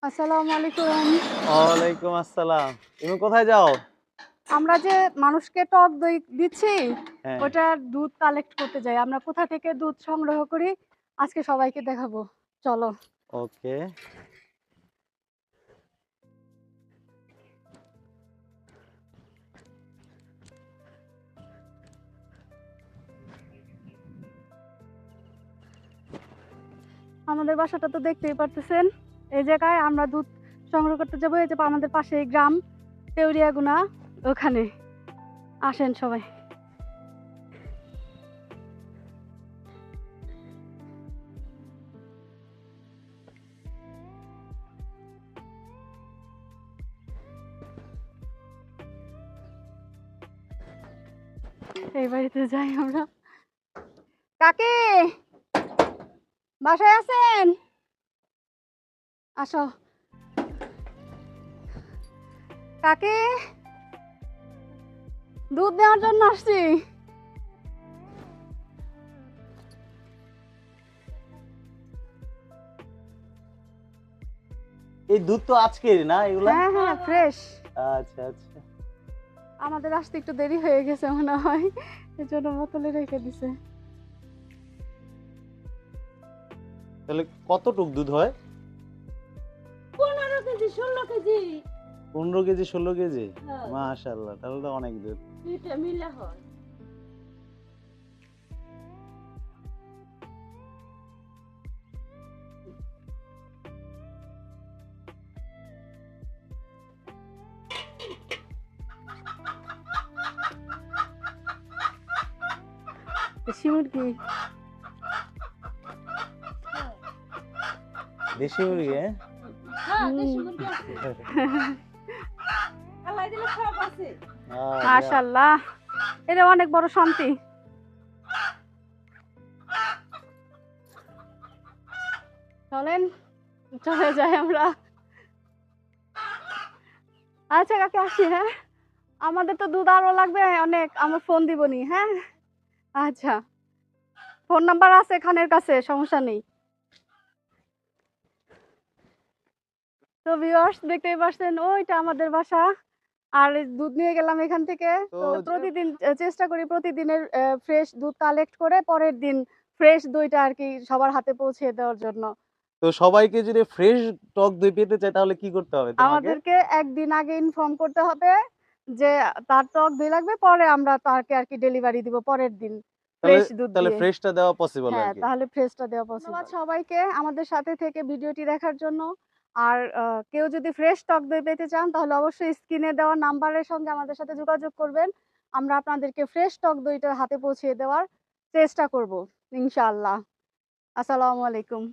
আসসালামু আলাইকুম। ওয়ালাইকুম আসসালাম। তুমি কোথায় যাও? আমরা যে মানুষকে টক দই দিচ্ছি, হ্যাঁ। ওটার দুধ কালেক্ট করতে যাই। আমরা কোথা থেকে দুধ সংগ্রহ করি, আজকে সবাইকে দেখাবো। চলো। ওকে। আমাদের বাসাটা তো দেখতেই পারতেছেন। এই জায়গায় আমরা দুধ সংগ্রহ করতে যাবো। এই যে আমাদের পাশেই গ্রাম তেওরিয়াগুনা, ওখানে। আসেন সবাই। এই বাড়িতে যাই আমরা। কাকি, বাসায় আছেন? আসো। কাকি, দুধ নেওয়ার জন্য আসছি। এই দুধ তো আজকেরই না এগুলা? হ্যাঁ হ্যাঁ, ফ্রেশ। আচ্ছা আচ্ছা। আমাদের আসতে একটু দেরি হয়ে গেছে মনে হয়, এর জন্য বোতলে রেখে দিছে। তাহলে কতটুক দুধ হয়? 15 কেজি 16 কেজি 15 কেজি 16 কেজি? হ্যাঁ। মাশাআল্লাহ, তাহলে তো অনেক দুধ। দুইটা মিলা হয়। দেশি মুরগি। দেশি মুরগি? হ্যাঁ, দেশি মুরগি আছে। কালাই দিলে সব আছে। মাশাআল্লাহ, এটা অনেক বড় শান্তি। চলেন চলে যাই আমরা। আচ্ছা কাকে আসি, হ্যাঁ আমাদের তো দুধ আরো লাগবে অনেক, আমার ফোন দিবনি। হ্যাঁ আচ্ছা, ফোন নাম্বার আছে খানের কাছে, সমস্যা নেই। তো ভিউয়ার্স দেখতেই পাচ্ছেন, ওইটা আমাদের বাসা। আর এই দুধ নিয়ে গেলাম এখান থেকে। তো প্রতিদিন চেষ্টা করি প্রতিদিনের ফ্রেশ দুধ কালেক্ট করে পরের দিন ফ্রেশ দইটা আর কি সবার হাতে পৌঁছে দেওয়ার জন্য। তো সবাইকে যদি ফ্রেশ টক দই পেতে চায় তাহলে কি করতে হবে তোমাকে? আমাদেরকে একদিন আগে ইনফর্ম করতে হবে যে তার টক দই লাগবে, পরে আমরা তাকে আর কি ডেলিভারি দিব পরের দিন তাহলে ফ্রেশ দুধ তাহলে দিয়ে। ফ্রেশটা দেওয়া পসিবল হ্যাঁ, আরকি। তাহলে ফ্রেশটা দেওয়া পসিবল। ধন্যবাদ সবাইকে আমাদের সাথে থেকে ভিডিওটি দেখার জন্য। আর কেউ যদি ফ্রেশ টক দই পেতে চান তাহলে অবশ্যই স্ক্রিনে দেওয়া নাম্বারের সঙ্গে আমাদের সাথে যোগাযোগ করবেন। আমরা আপনাদেরকে ফ্রেশ টক দইটা হাতে পৌঁছে দেওয়ার চেষ্টা করব ইনশাআল্লাহ। আসসালামু আলাইকুম।